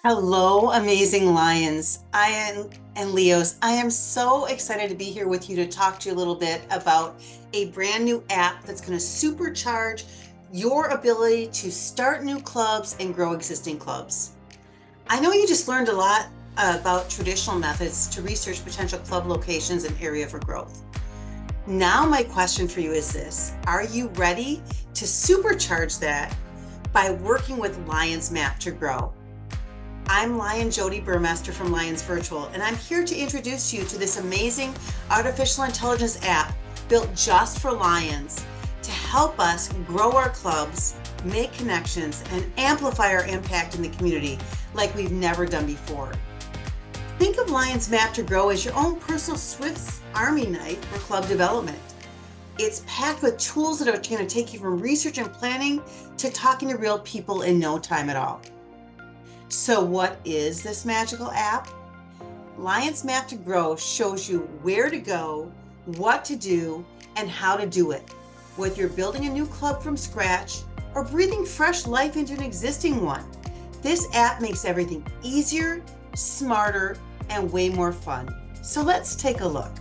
Hello, amazing lions. And Leos. I am so excited to be here with you to talk to you a little bit about a brand new app that's going to supercharge your ability to start new clubs and grow existing clubs. I know you just learned a lot about traditional methods to research potential club locations and area for growth. Now, my question for you is this: are you ready to supercharge that by working with Lions Map2Grow? I'm Lion Jody Burmester from Lions Virtual, and I'm here to introduce you to this amazing artificial intelligence app built just for lions to help us grow our clubs, make connections, and amplify our impact in the community like we've never done before. Think of Lions Map2Grow as your own personal Swiss Army knife for club development. It's packed with tools that are going to take you from research and planning to talking to real people in no time at all. So what is this magical app? Lions Map2Grow shows you where to go, what to do, and how to do it. Whether you're building a new club from scratch or breathing fresh life into an existing one, this app makes everything easier, smarter, and way more fun. So let's take a look.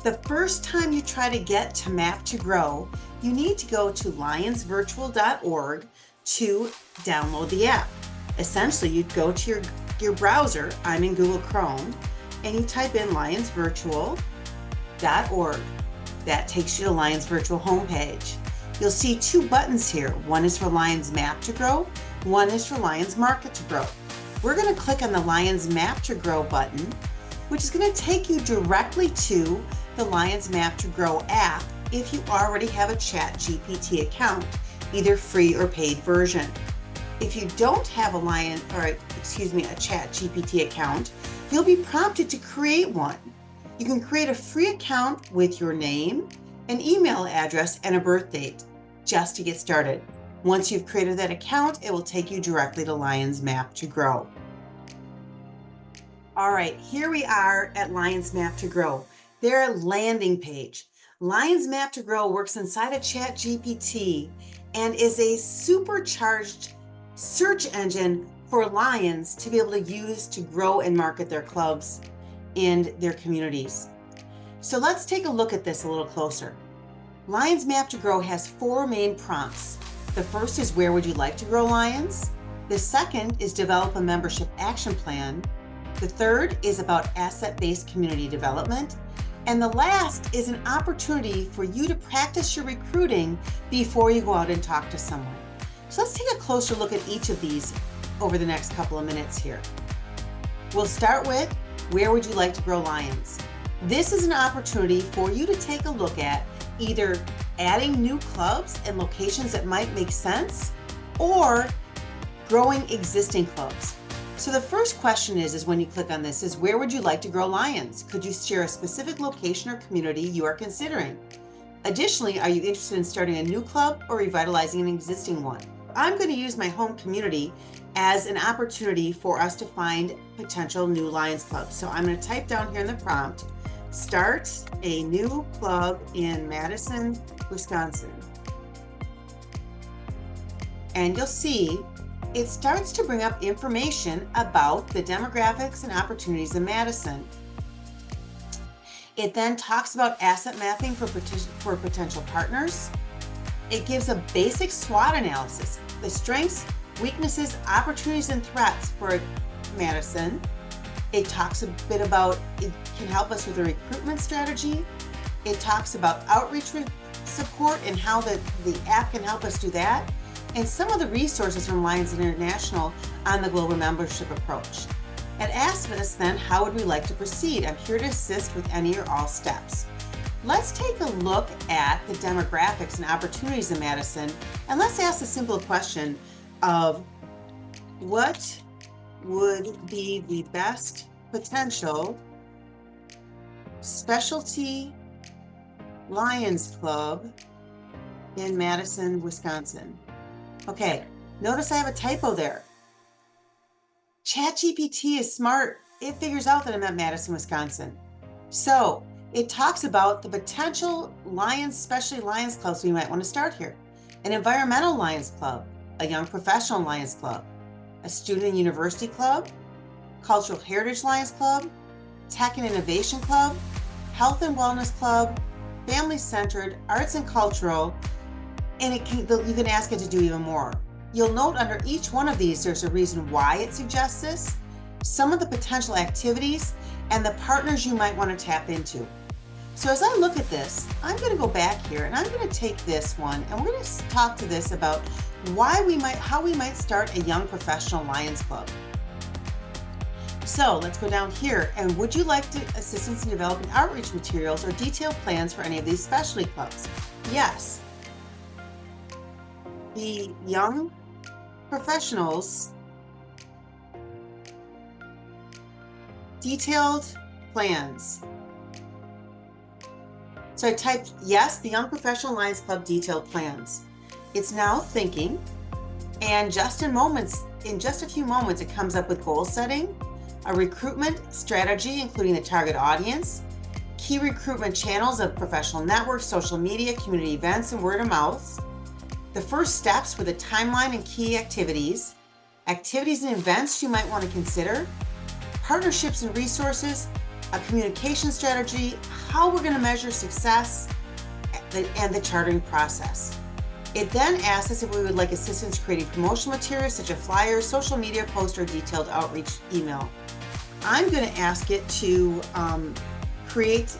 The first time you try to get to Map2Grow, you need to go to lionsvirtual.org to download the app. Essentially, you'd go to your browser, I'm in Google Chrome, and you type in lionsvirtual.org. That takes you to Lions Virtual homepage. You'll see two buttons here. One is for Lions Map2Grow, one is for Lions Market to Grow. We're going to click on the Lions Map2Grow button, which is going to take you directly to the Lions Map2Grow app if you already have a ChatGPT account, either free or paid version. If you don't have a ChatGPT account, you'll be prompted to create one. You can create a free account with your name, an email address, and a birth date just to get started. Once you've created that account, it will take you directly to Lions Map2Grow. All right, here we are at Lions Map2Grow, their landing page. Lions Map2Grow works inside a ChatGPT and is a supercharged search engine for lions to be able to use to grow and market their clubs and their communities. So let's take a look at this a little closer. Lions Map2Grow has four main prompts. The first is, where would you like to grow lions? The second is, develop a membership action plan. The third is about asset-based community development. And the last is an opportunity for you to practice your recruiting before you go out and talk to someone. So let's take a closer look at each of these over the next couple of minutes here. We'll start with, where would you like to grow lions? This is an opportunity for you to take a look at either adding new clubs and locations that might make sense, or growing existing clubs. So the first question is when you click on this, is where would you like to grow lions? Could you share a specific location or community you are considering? Additionally, are you interested in starting a new club or revitalizing an existing one? I'm going to use my home community as an opportunity for us to find potential new Lions clubs. So I'm going to type down here in the prompt, start a new club in Madison, Wisconsin. And you'll see it starts to bring up information about the demographics and opportunities in Madison. It then talks about asset mapping for potential partners. It gives a basic SWOT analysis, the strengths, weaknesses, opportunities, and threats for Madison. It talks a bit about, it can help us with a recruitment strategy. It talks about outreach support and how the app can help us do that. And some of the resources from Lions International on the global membership approach. It asks us then, how would we like to proceed? I'm here to assist with any or all steps. Let's take a look at the demographics and opportunities in Madison, and let's ask the simple question of, what would be the best potential specialty Lions club in Madison, Wisconsin? Okay, notice I have a typo there. ChatGPT is smart. It figures out that I'm at Madison, Wisconsin. So it talks about the potential Lions, especially Lions clubs we might want to start here. An environmental Lions club, a young professional Lions club, a student and university club, cultural heritage Lions Club, tech and innovation club, health and wellness club, family-centered, arts and cultural, and you can ask it to do even more. You'll note under each one of these, there's a reason why it suggests this, some of the potential activities, and the partners you might want to tap into. So as I look at this, I'm going to go back here and I'm going to take this one and we're going to talk to this about how we might start a young professional Lions Club. So let's go down here, and would you like assistance in developing outreach materials or detailed plans for any of these specialty clubs? Yes. The young professionals detailed plans. So I typed, yes, the Young Professional Lions Club detailed plans. It's now thinking, and just in just a few moments, it comes up with goal setting, a recruitment strategy, including the target audience, key recruitment channels of professional networks, social media, community events, and word of mouth, the first steps with a timeline and key activities and events you might want to consider, partnerships and resources, a communication strategy, how we're going to measure success, and the chartering process. It then asks us if we would like assistance creating promotional materials such as flyers, social media posts, or detailed outreach email. I'm going to ask it to create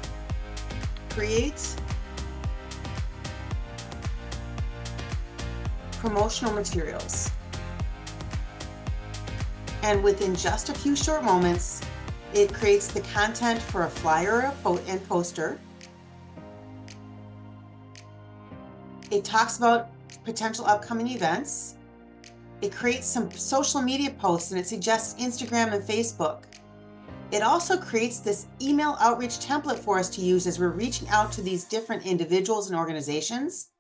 promotional materials. And within just a few short moments, it creates the content for a flyer and poster. It talks about potential upcoming events. It creates some social media posts, and it suggests Instagram and Facebook. It also creates this email outreach template for us to use as we're reaching out to these different individuals and organizations.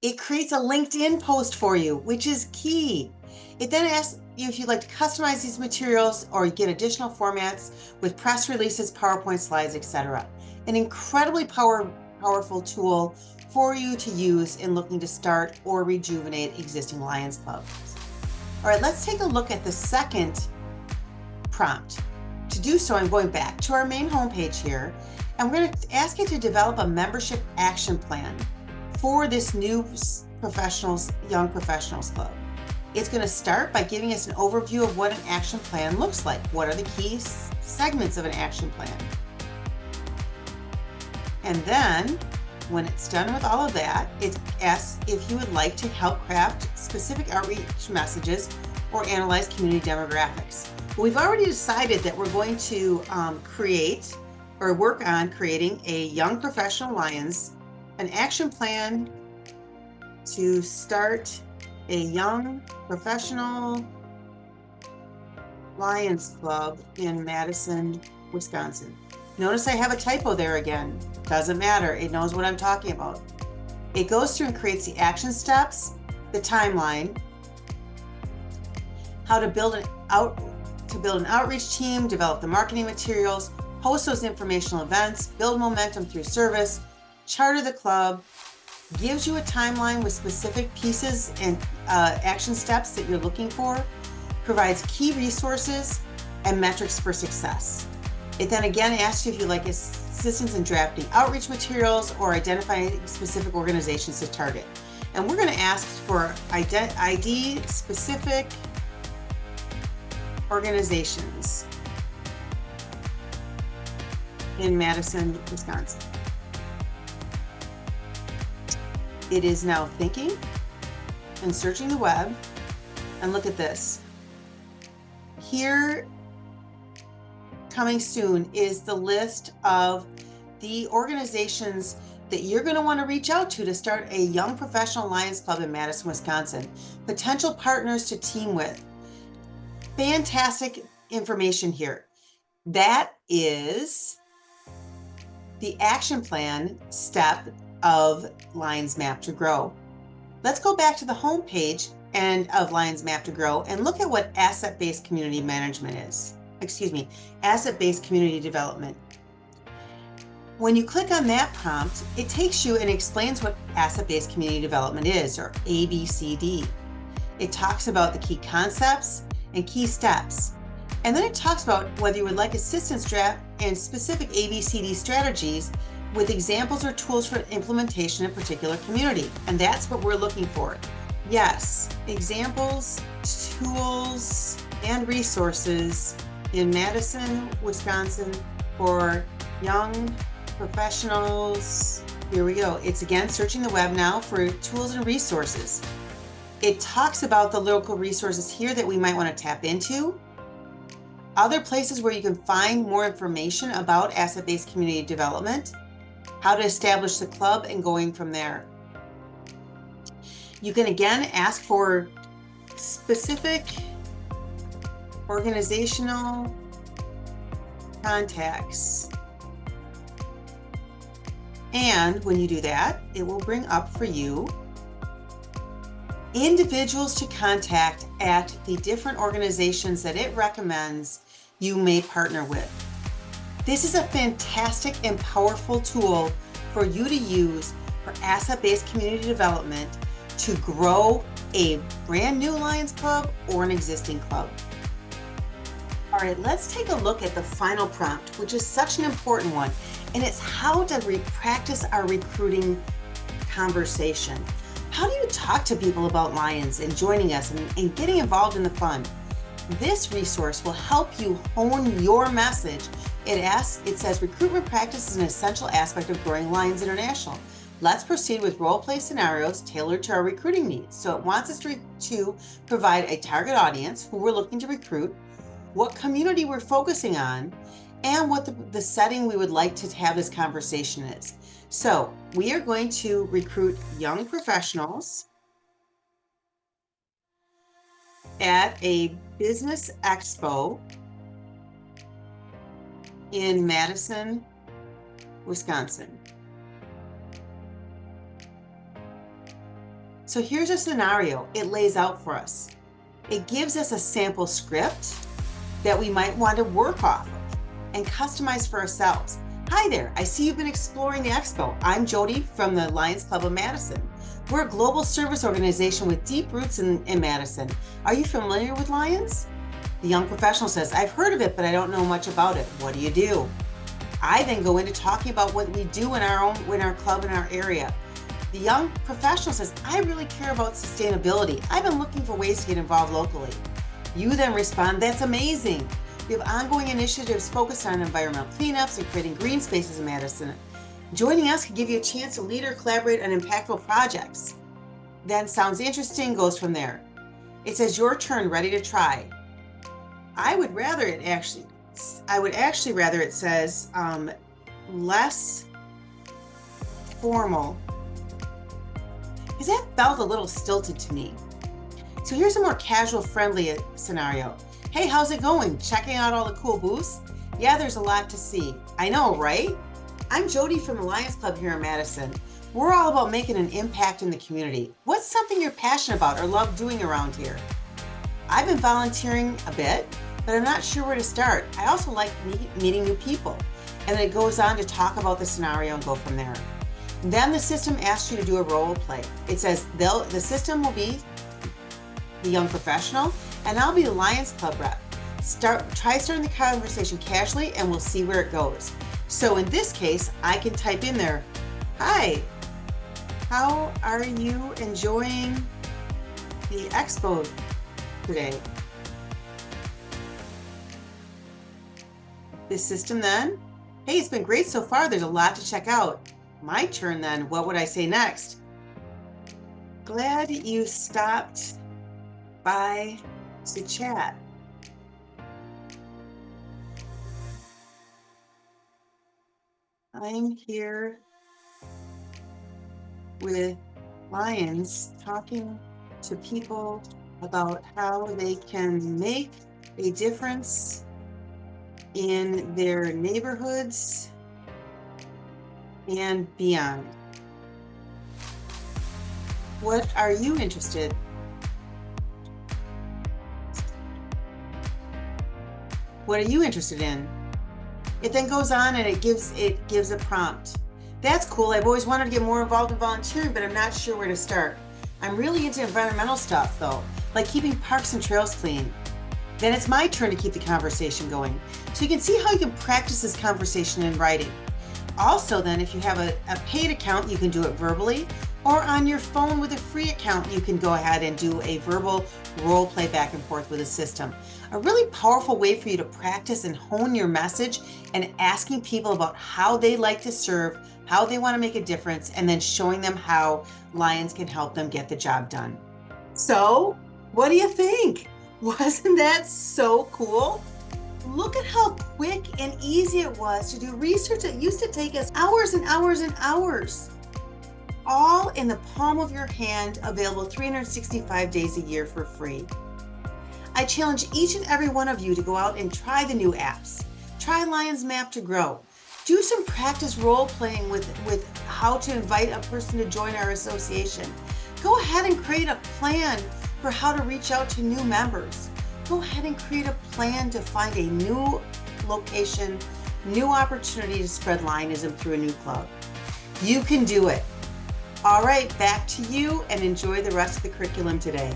It creates a LinkedIn post for you, which is key. It then asks you if you'd like to customize these materials or get additional formats with press releases, PowerPoint slides, etc. An incredibly powerful tool for you to use in looking to start or rejuvenate existing Lions clubs. All right, let's take a look at the second prompt. To do so, I'm going back to our main homepage here, and we're going to ask it to develop a membership action plan for this new Young Professionals Club. It's going to start by giving us an overview of what an action plan looks like. What are the key segments of an action plan? And then, when it's done with all of that, it asks if you would like to help craft specific outreach messages or analyze community demographics. We've already decided that we're going to create or work on creating a Young Professional Lions, an action plan to start a Young Professional Lions Club in Madison, Wisconsin. Notice I have a typo there again. Doesn't matter, it knows what I'm talking about. It goes through and creates the action steps, the timeline, how to build an outreach team, develop the marketing materials, host those informational events, build momentum through service, charter the club, gives you a timeline with specific pieces and action steps that you're looking for, provides key resources and metrics for success. It then again asks you if you'd like assistance in drafting outreach materials or identifying specific organizations to target. And we're going to ask for ID specific organizations in Madison, Wisconsin. It is now thinking and searching the web, and look at this. Here, coming soon, is the list of the organizations that you're going to want to reach out to start a Young Professional Lions Club in Madison, Wisconsin. Potential partners to team with. Fantastic information here. That is the action plan step of Lions Map2Grow. Let's go back to the home page of Lions Map2Grow and look at what asset-based community management is. Asset-based community development. When you click on that prompt, it takes you and explains what asset-based community development is, or ABCD. It talks about the key concepts, and key steps. And then it talks about whether you would like assistance draft and specific ABCD strategies with examples or tools for implementation in a particular community. And that's what we're looking for. Yes, examples, tools, and resources in Madison, Wisconsin for young professionals. Here we go. It's again searching the web now for tools and resources. It talks about the local resources here that we might want to tap into. Other places where you can find more information about asset-based community development, how to establish the club, and going from there. You can again ask for specific organizational contacts. And when you do that, it will bring up for you individuals to contact at the different organizations that it recommends you may partner with. This is a fantastic and powerful tool for you to use for asset-based community development to grow a brand new Lions Club or an existing club. All right, let's take a look at the final prompt, which is such an important one, and it's how to practice our recruiting conversation. How do you talk to people about Lions and joining us and getting involved in the fun? This resource will help you hone your message. It says recruitment practice is an essential aspect of growing Lions International. Let's proceed with role play scenarios tailored to our recruiting needs. So it wants us to provide a target audience who we're looking to recruit, what community we're focusing on, and what the setting we would like to have this conversation is. So we are going to recruit young professionals at a business expo in Madison, Wisconsin. So here's a scenario it lays out for us. It gives us a sample script that we might want to work off of and customize for ourselves. Hi there, I see you've been exploring the expo. I'm Jody from the Lions Club of Madison. We're a global service organization with deep roots in Madison. Are you familiar with Lions? The young professional says, I've heard of it, but I don't know much about it. What do you do? I then go into talking about what we do in our club in our area. The young professional says, I really care about sustainability. I've been looking for ways to get involved locally. You then respond, that's amazing. We have ongoing initiatives focused on environmental cleanups and creating green spaces in Madison. Joining us can give you a chance to lead or collaborate on impactful projects. Then sounds interesting, goes from there. It says your turn, ready to try. I would actually rather it says less formal, because that felt a little stilted to me. So here's a more casual, friendly scenario. Hey, how's it going? Checking out all the cool booths? Yeah, there's a lot to see. I know, right? I'm Jody from the Lions Club here in Madison. We're all about making an impact in the community. What's something you're passionate about or love doing around here? I've been volunteering a bit, but I'm not sure where to start. I also like meeting new people. And then it goes on to talk about the scenario and go from there. Then the system asks you to do a role play. It says the system will be the young professional, and I'll be the Lions Club rep. Try starting the conversation casually, and we'll see where it goes. So in this case, I can type in there, hi, how are you enjoying the expo today? This system then, hey, it's been great so far. There's a lot to check out. My turn then, what would I say next? Glad you stopped by to chat. I'm here with Lions talking to people about how they can make a difference in their neighborhoods and beyond. What are you interested? What are you interested in? It then goes on and it gives a prompt. That's cool. I've always wanted to get more involved in volunteering, but I'm not sure where to start. I'm really into environmental stuff though, like keeping parks and trails clean. Then it's my turn to keep the conversation going. So you can see how you can practice this conversation in writing. Also then, if you have a paid account, you can do it verbally, or on your phone with a free account, you can go ahead and do a verbal role play back and forth with a system. A really powerful way for you to practice and hone your message and asking people about how they like to serve, how they want to make a difference, and then showing them how Lions can help them get the job done. So, what do you think? Wasn't that so cool? Look at how quick and easy it was to do research that used to take us hours and hours and hours. All in the palm of your hand, available 365 days a year for free. I challenge each and every one of you to go out and try the new apps. Try Lions Map2Grow. Do some practice role playing with how to invite a person to join our association. Go ahead and create a plan for how to reach out to new members. Go ahead and create a plan to find a new location, new opportunity to spread Lionism through a new club. You can do it. All right, back to you, and enjoy the rest of the curriculum today.